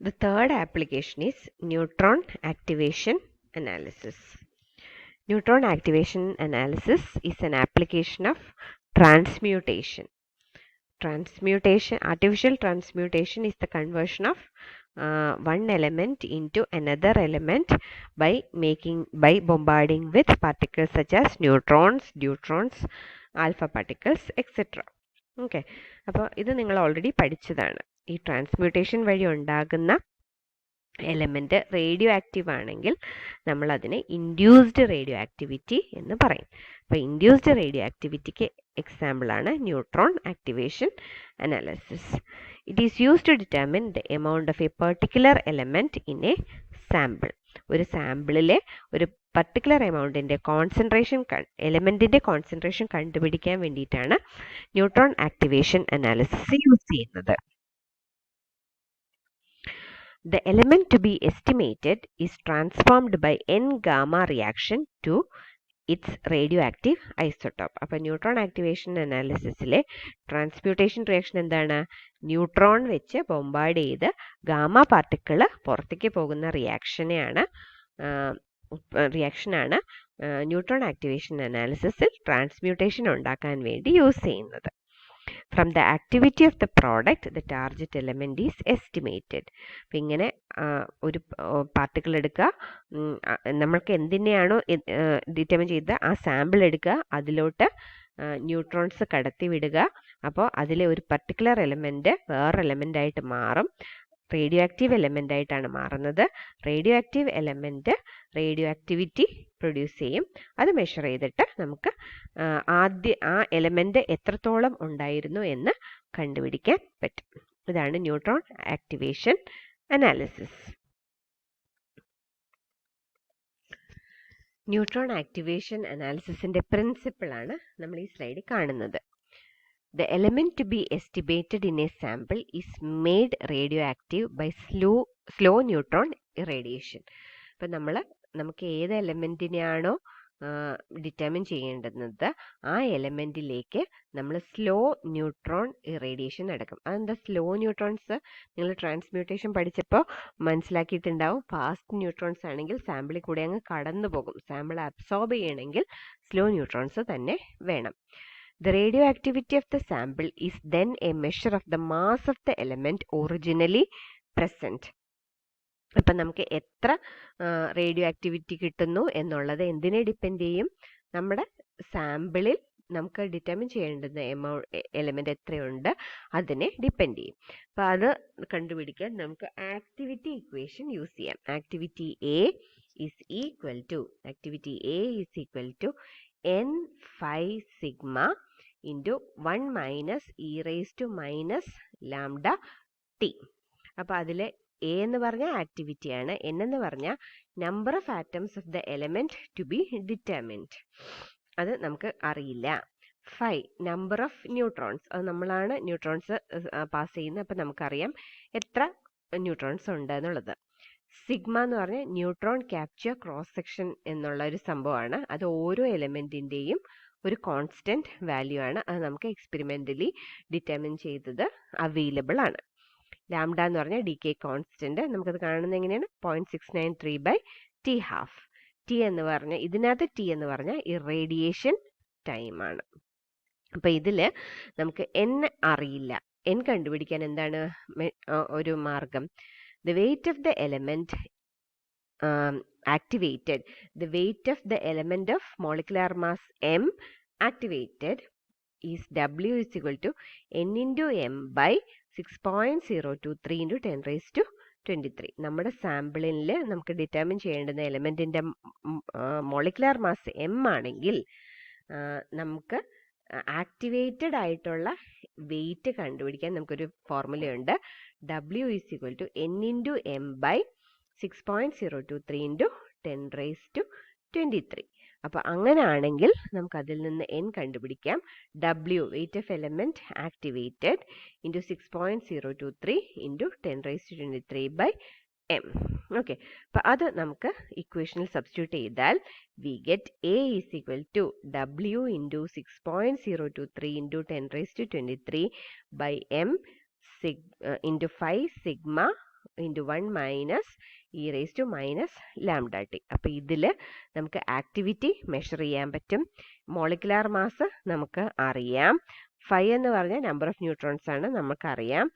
The third application is neutron activation analysis. Neutron activation analysis is an application of transmutation. Artificial transmutation is the conversion of one element into another element by bombarding with particles such as neutrons, deuterons, alpha particles, etc. Okay, അപ്പോൾ ഇത് നിങ്ങൾ already പഠിച്ചതാണ്. ഈ transmutation വഴി ഉണ്ടാകുന്ന element radio active ആണെങ്കിൽ നമ്മൾ അതിനെ ഇൻഡ്യൂസ്ഡ് റേഡിയോ ആക്ടിവിറ്റി എന്ന് പറയും. അപ്പോൾ ഇൻഡ്യൂസ്ഡ് റേഡിയോ ആക്ടിവിറ്റിക്ക് എക്സാമ്പിളാണ് neutron activation analysis. It is used to determine the amount of a particular element in a sample. ഒരു സാമ്പിളിലെ ഒരു പർട്ടിക്കുലർ എമൗണ്ടിൻ്റെ കോൺസെൻട്രേഷൻ എലമെൻറ്റിൻ്റെ കോൺസെൻട്രേഷൻ കണ്ടുപിടിക്കാൻ വേണ്ടിയിട്ടാണ് ന്യൂട്രോൺ ആക്ടിവേഷൻ അനാലിസിസ് യൂസ് ചെയ്യുന്നത്. The element to be estimated is transformed by N-gamma reaction to its radioactive isotope. അപ്പോൾ neutron activation അനാലിസിസിലെ transmutation reaction എന്താണ്? ന്യൂട്രോൺ വെച്ച് ബോംബാർഡ് ചെയ്ത് ഗാമ പാർട്ടിക്കിൾ പുറത്തേക്ക് പോകുന്ന റിയാക്ഷനാണ് ന്യൂട്രോൺ ആക്ടിവേഷൻ അനാലിസിസിൽ ട്രാൻസ്മ്യൂട്ടേഷൻ ഉണ്ടാക്കാൻ വേണ്ടി യൂസ് ചെയ്യുന്നത്. From the activity of the product, the target element is estimated. അപ്പം ഇങ്ങനെ ഒരു പാർട്ടിക്കിൾ എടുക്കുക, നമ്മൾക്ക് എന്തിനെയാണോ ഡിറ്റർമിൻ ചെയ്ത് ആ സാമ്പിൾ എടുക്കുക, അതിലോട്ട് ന്യൂട്രോൺസ് കടത്തി വിടുക. അപ്പോൾ അതിലെ ഒരു പർട്ടിക്കുലർ എലമെൻറ്റ് വേറെ എലമെൻ്റ് ആയിട്ട് മാറും. റേഡിയോ ആക്റ്റീവ് എലമെൻ്റ് ആയിട്ടാണ് മാറുന്നത്. Radio active element radio activity produce ചെയ്യും. അത് മെഷർ ചെയ്തിട്ട് നമുക്ക് ആ എലമെൻറ്റ് എത്രത്തോളം ഉണ്ടായിരുന്നു എന്ന് കണ്ടുപിടിക്കാൻ പറ്റും. ഇതാണ് neutron activation analysis. Neutron activation അനാലിസിസിൻ്റെ പ്രിൻസിപ്പിളാണ് നമ്മൾ ഈ സ്ലൈഡിൽ കാണുന്നത്. The element to be estimated in a sample is made radioactive by slow neutron irradiation. അപ്പം നമുക്ക് ഏത് എലമെൻറ്റിനെയാണോ ഡിറ്റർമിൻ ചെയ്യേണ്ടുന്നത് ആ എലമെൻറ്റിലേക്ക് നമ്മൾ സ്ലോ ന്യൂട്രോൺ ഇറേഡിയേഷൻ നടക്കും. അതെന്താ സ്ലോ ന്യൂട്രോൺസ്? നിങ്ങൾ ട്രാൻസ്മ്യൂട്ടേഷൻ പഠിച്ചപ്പോൾ മനസ്സിലാക്കിയിട്ടുണ്ടാവും. ഫാസ്റ്റ് ന്യൂട്രോൺസ് ആണെങ്കിൽ സാമ്പിളിൽ കൂടെ അങ്ങ് കടന്നു പോകും. സാമ്പിൾ അബ്സോർബ് ചെയ്യണമെങ്കിൽ സ്ലോ ന്യൂട്രോൺസ് തന്നെ വേണം. The radioactivity of the sample is then a measure of the mass of the element originally present. അപ്പം നമുക്ക് എത്ര റേഡിയോ ആക്ടിവിറ്റി കിട്ടുന്നു എന്നുള്ളത് എന്തിനെ ഡിപ്പെൻഡ് ചെയ്യും? നമ്മുടെ സാമ്പിളിൽ നമുക്ക് ഡിറ്റർമിൻ ചെയ്യേണ്ടുന്ന എലമെൻ്റ് എത്രയുണ്ട് അതിനെ ഡിപ്പെൻഡ് ചെയ്യും. അപ്പോൾ അത് കണ്ടുപിടിക്കാൻ നമുക്ക് ആക്ടിവിറ്റി ഇക്വേഷൻ യൂസ് ചെയ്യാം. Activity A is equal to n phi sigma into 1 minus e raised to minus lambda t. അപ്പോൾ അതിൽ A എന്ന് പറഞ്ഞാൽ ആക്ടിവിറ്റിയാണ്, N എന്ന് പറഞ്ഞാൽ number of atoms of the element to be determined. അത് നമുക്ക് അറിയില്ല. ഫൈ നമ്പർ ഓഫ് ന്യൂട്രോൺസ്, അത് നമ്മളാണ് ന്യൂട്രോൺസ് പാസ് ചെയ്യുന്നത്. അപ്പം നമുക്കറിയാം എത്ര ന്യൂട്രോൺസ് ഉണ്ട് എന്നുള്ളത്. സിഗ്മ എന്ന് പറഞ്ഞാൽ ന്യൂട്രോൺ ക്യാപ്ചർ ക്രോസ് സെക്ഷൻ എന്നുള്ള ഒരു സംഭവമാണ്. അത് ഓരോ എലമെൻറ്റിൻ്റെയും ഒരു കോൺസ്റ്റൻറ്റ് വാല്യൂ ആണ്. അത് നമുക്ക് എക്സ്പെരിമെൻ്റലി ഡിറ്റർമിൻ ചെയ്തത് അവൈലബിൾ ആണ്. ലാംഡ എന്ന് പറഞ്ഞാൽ ഡി.കെ കോൺസ്റ്റൻറ്റ്. നമുക്കത് കാണുന്നത് എങ്ങനെയാണ്? 0.693/T12. ടി എന്ന് പറഞ്ഞാൽ ഇതിനകത്ത് ടി എന്ന് പറഞ്ഞാൽ ഇറേഡിയേഷൻ ടൈമാണ്. അപ്പോൾ ഇതിൽ നമുക്ക് എൻ അറിയില്ല. എൻ കണ്ടുപിടിക്കാൻ എന്താണ് ഒരു മാർഗം? The weight of the element activated, the weight of the element of molecular mass m activated is W is equal to n into m by 6.023 into 10 raised to 23. നമ്മുടെ സാമ്പിളിൽ നമുക്ക് ഡിറ്റർമിൻ ചെയ്യേണ്ടുന്ന എലമെൻറ്റിൻ്റെ molecular mass M ആണെങ്കിൽ നമുക്ക് activated ആയിട്ടുള്ള wait കണ്ടുപിടിക്കാൻ നമുക്കൊരു ഫോർമുലയുണ്ട്. W is equal to n into m by 6.023 into 10 raised to 23. അപ്പോൾ അങ്ങനെയാണെങ്കിൽ നമുക്ക് അതിൽ നിന്ന് n കണ്ടുപിടിക്കാം. W weight of element activated into 6.023 into 10 raised to 23 by m. Okay, അപ്പോൾ അത് നമുക്ക് ഇക്വേഷനിൽ സബ്സ്റ്റിറ്റ്യൂട്ട് ചെയ്താൽ we get A is equal to W into 6.023 into 10 raised to 23 by m into 5 sigma into 1 minus E raise to minus lambda T. അപ്പോൾ ഇതിൽ നമുക്ക് activity measure ചെയ്യാൻ പറ്റും. മോളിക്കുലാർ മാസ് നമുക്ക് അറിയാം. ഫൈ എന്ന് പറഞ്ഞാൽ നമ്പർ ഓഫ് ന്യൂട്രോൺസ് ആണ്, നമുക്കറിയാം.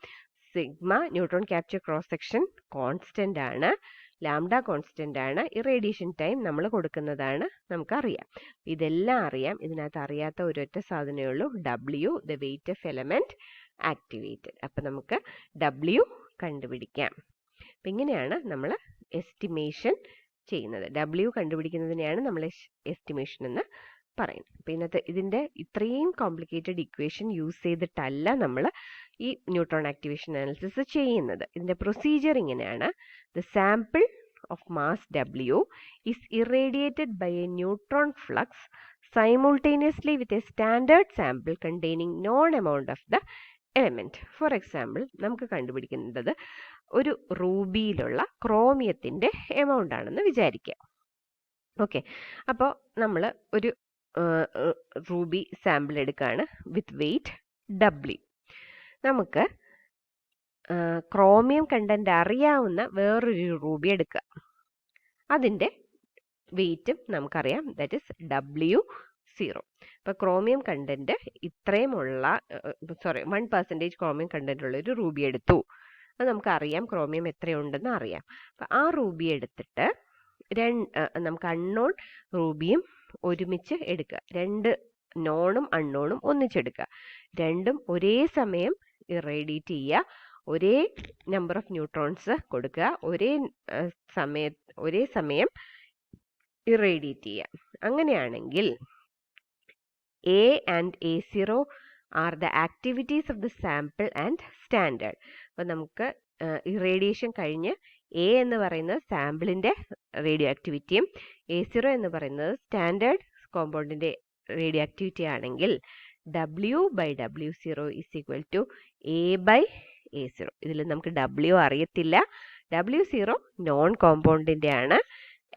Sigma neutron capture cross section constant ആണ്, ലാംഡ കോൺസ്റ്റന്റ് ആണ്, ഇറേഡിയേഷൻ ടൈം നമ്മൾ കൊടുക്കുന്നതാണ്, നമുക്കറിയാം. ഇതെല്ലാം അറിയാം. ഇതിനകത്ത് അറിയാത്ത ഒരൊറ്റ സാധനമേ ഉള്ളൂ, W, the weight of element activated. അപ്പം നമുക്ക് ഡബ്ല്യു കണ്ടുപിടിക്കാം. അപ്പം ഇങ്ങനെയാണ് നമ്മൾ എസ്റ്റിമേഷൻ ചെയ്യുന്നത്. ഡബ്ല്യു കണ്ടുപിടിക്കുന്നതിനെയാണ് നമ്മൾ എസ്റ്റിമേഷൻ എന്ന് പറയുന്നത്. അപ്പം ഇതിൻ്റെ ഇത്രയും കോംപ്ലിക്കേറ്റഡ് ഇക്വേഷൻ യൂസ് ചെയ്തിട്ടല്ല നമ്മൾ ഈ ന്യൂട്രോൺ ആക്ടിവേഷൻ അനാലിസിസ് ചെയ്യുന്നത്. ഇതിൻ്റെ പ്രൊസീജിയർ ഇങ്ങനെയാണ്. The sample of mass W is irradiated by a neutron flux simultaneously with a standard sample containing known amount of the element. For example, നമുക്ക് കണ്ടുപിടിക്കുന്നത് ഒരു റൂബിയിലുള്ള ക്രോമിയത്തിൻ്റെ amount ആണെന്ന് വിചാരിക്കുക. ഓക്കെ, അപ്പോൾ നമ്മൾ ഒരു റൂബി സാമ്പിൾ എടുക്കുകയാണ് വിത്ത് വെയിറ്റ് W. നമുക്ക് ക്രോമിയം കണ്ടന്റ് അറിയാവുന്ന വേറൊരു റൂബി എടുക്കുക. അതിൻ്റെ വെയിറ്റും നമുക്കറിയാം, ദാറ്റ് ഇസ് W0. അപ്പോൾ ക്രോമിയം കണ്ടന്റ് ഇത്രയുമുള്ള 1% ക്രോമിയം കണ്ടന്റ് ഉള്ള ഒരു റൂബി എടുത്തു. അത് നമുക്കറിയാം ക്രോമിയം എത്രയുണ്ടെന്ന് അറിയാം. അപ്പം ആ റൂബി എടുത്തിട്ട് നമുക്ക് അൺനോൺ റൂബിയും ഒരുമിച്ച് എടുക്കുക. 2 നോണും അൺനോണും ഒന്നിച്ചെടുക്കുക. രണ്ടും ഒരേ സമയം ഇറേഡിയേറ്റ് ചെയ്യുക. ഒരേ നമ്പർ ഓഫ് ന്യൂട്രോൺസ് കൊടുക്കുക. ഒരേ സമയം ഇറേഡിയേറ്റ് ചെയ്യുക. അങ്ങനെയാണെങ്കിൽ A and A0 are the activities of the sample and standard. അപ്പോൾ നമുക്ക് ഇറേഡിയേഷൻ കഴിഞ്ഞ് A എന്ന് പറയുന്നത് സാമ്പിളിൻ്റെ റേഡിയോ ആക്ടിവിറ്റിയും A0 എന്ന് പറയുന്നത് സ്റ്റാൻഡേർഡ് കോമ്പൗണ്ടിൻ്റെ റേഡിയോ ആക്ടിവിറ്റി ആണെങ്കിൽ W/W0 is equal to A/A0. ഇതിൽ നമുക്ക് W അറിയത്തില്ല. W0 നോൺ കോമ്പൗണ്ടിൻ്റെ ആണ്.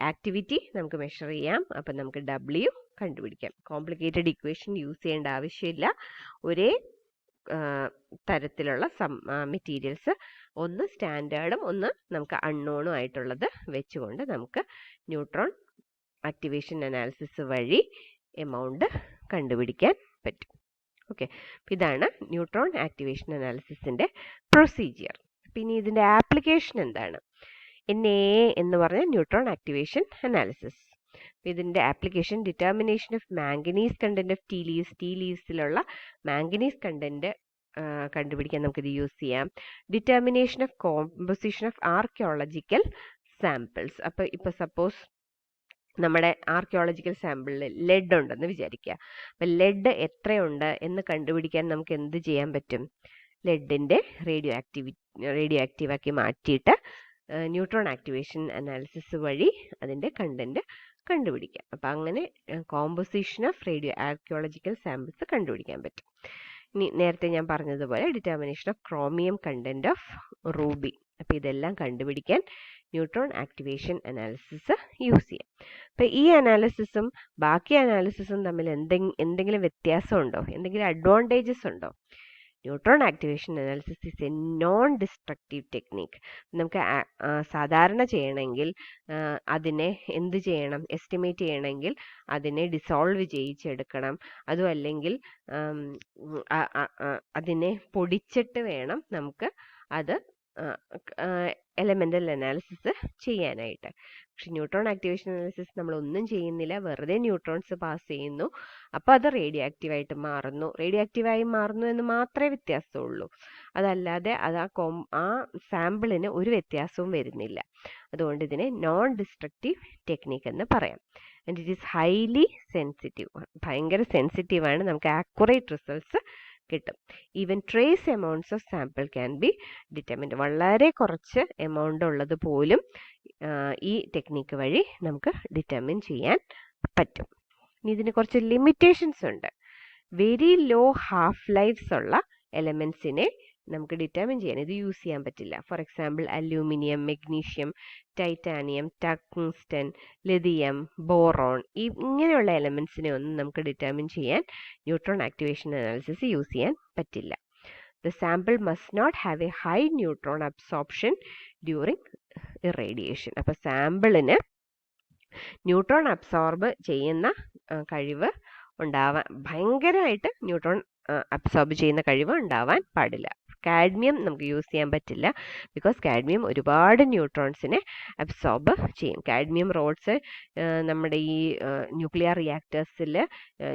ആക്ടിവിറ്റി നമുക്ക് മെഷർ ചെയ്യാം. അപ്പം നമുക്ക് W കണ്ടുപിടിക്കാം. കോംപ്ലിക്കേറ്റഡ് ഇക്വേഷൻ യൂസ് ചെയ്യേണ്ട ആവശ്യമില്ല. ഒരേ തരത്തിലുള്ള മെറ്റീരിയൽസ്, ഒന്ന് സ്റ്റാൻഡേർഡും ഒന്ന് നമുക്ക് അൺനോണും ആയിട്ടുള്ളത് വെച്ചുകൊണ്ട് നമുക്ക് ന്യൂട്രോൺ ആക്ടിവേഷൻ അനാലിസിസ് വഴി എമൗണ്ട് കണ്ടുപിടിക്കാൻ പറ്റും. ഓക്കെ, ഇതാണ് ന്യൂട്രോൺ ആക്ടിവേഷൻ അനാലിസിസിൻ്റെ പ്രൊസീജിയർ. പിന്നെ ഇതിൻ്റെ ആപ്ലിക്കേഷൻ എന്താണ്? NA എന്ന് പറഞ്ഞ ന്യൂട്രോൺ ആക്ടിവേഷൻ അനാലിസിസ്. ഇതിൻ്റെ application determination of manganese content of tea ലീവ്സിലുള്ള മാംഗനീസ് കണ്ടന്റ് കണ്ടുപിടിക്കാൻ നമുക്കിത് യൂസ് ചെയ്യാം. Determination of composition of archaeological samples. അപ്പോൾ ഇപ്പോൾ സപ്പോസ് നമ്മുടെ ആർക്കിയോളജിക്കൽ സാമ്പിളിൽ ലെഡ് ഉണ്ടെന്ന് വിചാരിക്കുക. അപ്പം ലെഡ് എത്രയുണ്ട് എന്ന് കണ്ടുപിടിക്കാൻ നമുക്ക് എന്ത് ചെയ്യാൻ പറ്റും? ലെഡിൻ്റെ റേഡിയോ ആക്റ്റീവാക്കി മാറ്റിയിട്ട് ന്യൂട്രോൺ ആക്ടിവേഷൻ അനാലിസിസ് വഴി അതിൻ്റെ കണ്ടന്റ് കണ്ടുപിടിക്കാം. അപ്പം അങ്ങനെ കോമ്പോസിഷൻ ഓഫ് ആർക്കിയോളജിക്കൽ സാമ്പിൾസ് കണ്ടുപിടിക്കാൻ പറ്റും. ഇനി നേരത്തെ ഞാൻ പറഞ്ഞതുപോലെ determination of chromium content of Ruby. അപ്പം ഇതെല്ലാം കണ്ടുപിടിക്കാൻ ന്യൂട്രോൺ ആക്ടിവേഷൻ അനാലിസിസ് യൂസ് ചെയ്യാം. അപ്പം ഈ അനാലിസിസും ബാക്കി അനാലിസിസും തമ്മിൽ എന്തെങ്കിലും വ്യത്യാസമുണ്ടോ? എന്തെങ്കിലും അഡ്വാൻറ്റേജസ് ഉണ്ടോ? Neutron activation analysis is A non destructive technique. നമുക്ക് സാധാരണ ചെയ്യണമെങ്കിൽ അതിനെ എന്ത് ചെയ്യണം? എസ്റ്റിമേറ്റ് ചെയ്യണമെങ്കിൽ അതിനെ ഡിസോൾവ് ചെയ്യിച്ചെടുക്കണം. അതും അല്ലെങ്കിൽ അതിനെ പൊടിച്ചിട്ട് വേണം നമുക്ക് അത് എലമെൻ്റൽ അനാലിസിസ് ചെയ്യാനായിട്ട്. പക്ഷെ ന്യൂട്രോൺ ആക്ടിവേഷൻ അനാലിസിസ് നമ്മളൊന്നും ചെയ്യുന്നില്ല, വെറുതെ ന്യൂട്രോൺസ് പാസ് ചെയ്യുന്നു. അപ്പോൾ അത് റേഡിയോ ആക്റ്റീവായിട്ട് മാറുന്നു. റേഡിയോ ആക്റ്റീവായി മാറുന്നു എന്ന് മാത്രമേ വ്യത്യാസമുള്ളൂ. അതല്ലാതെ അത് ആ സാമ്പിളിന് ഒരു വ്യത്യാസവും വരുന്നില്ല. അതുകൊണ്ട് ഇതിനെ നോൺ ഡിസ്ട്രക്റ്റീവ് ടെക്നിക്ക് എന്ന് പറയാം. And it is highly sensitive. ഭയങ്കര സെൻസിറ്റീവാണ്. നമുക്ക് ആക്യുറേറ്റ് റിസൾട്ട്സ് കിട്ടും. Even trace amounts of sample can be determined. വളരെ കുറച്ച് എമൗണ്ട് ഉള്ളത് പോലും ഈ ടെക്നിക്ക് വഴി നമുക്ക് ഡിറ്റർമിൻ ചെയ്യാൻ പറ്റും. ഇനി ഇതിന് കുറച്ച് ലിമിറ്റേഷൻസ് ഉണ്ട്. വെരി ലോ ഹാഫ് ലൈഫ്സ് ഉള്ള എലമെൻസിനെ നമുക്ക് ഡിറ്റർമിൻ ചെയ്യാൻ ഇത് യൂസ് ചെയ്യാൻ പറ്റില്ല. For example aluminium, magnesium, titanium, tungsten, lithium, boron, ഇങ്ങനെയുള്ള എലമെൻസിനെ ഒന്നും നമുക്ക് ഡിറ്റർമിൻ ചെയ്യാൻ ന്യൂട്രോൺ ആക്ടിവേഷൻ അനാലിസിസ് യൂസ് ചെയ്യാൻ പറ്റില്ല. The sample must not have a high neutron absorption during irradiation. അപ്പോൾ സാമ്പിളിന് ന്യൂട്രോൺ അബ്സോർബ് ചെയ്യുന്ന കഴിവ് ഉണ്ടാവാൻ, ഭയങ്കരമായിട്ട് ന്യൂട്രോൺ അബ്സോർബ് ചെയ്യുന്ന കഴിവ് ഉണ്ടാവാൻ പാടില്ല. കാഡ്മിയം നമുക്ക് യൂസ് ചെയ്യാൻ പറ്റില്ല, ബിക്കോസ് കാഡ്മിയം ഒരുപാട് ന്യൂട്രോൺസിനെ അബ്സോർബ് ചെയ്യും. കാഡ്മിയം റോഡ്സ് നമ്മുടെ ഈ ന്യൂക്ലിയർ റിയാക്ടേഴ്സിൽ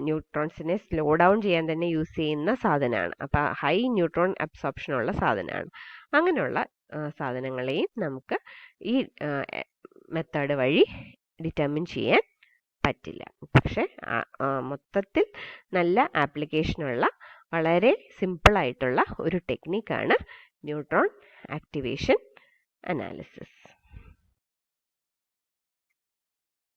ന്യൂട്രോൺസിനെ സ്ലോ ഡൗൺ ചെയ്യാൻ തന്നെ യൂസ് ചെയ്യുന്ന സാധനമാണ്. അപ്പോൾ ഹൈ ന്യൂട്രോൺ അബ്സോർപ്ഷനുള്ള സാധനമാണ്. അങ്ങനെയുള്ള സാധനങ്ങളെയും നമുക്ക് ഈ മെത്തേഡ് വഴി ഡിറ്റർമിൻ ചെയ്യാൻ പറ്റില്ല. പക്ഷെ മൊത്തത്തിൽ നല്ല ആപ്ലിക്കേഷനുള്ള വളരെ സിമ്പിളായിട്ടുള്ള ഒരു ടെക്നിക്കാണ് ന്യൂട്രോൺ ആക്ടിവേഷൻ അനാലിസിസ്.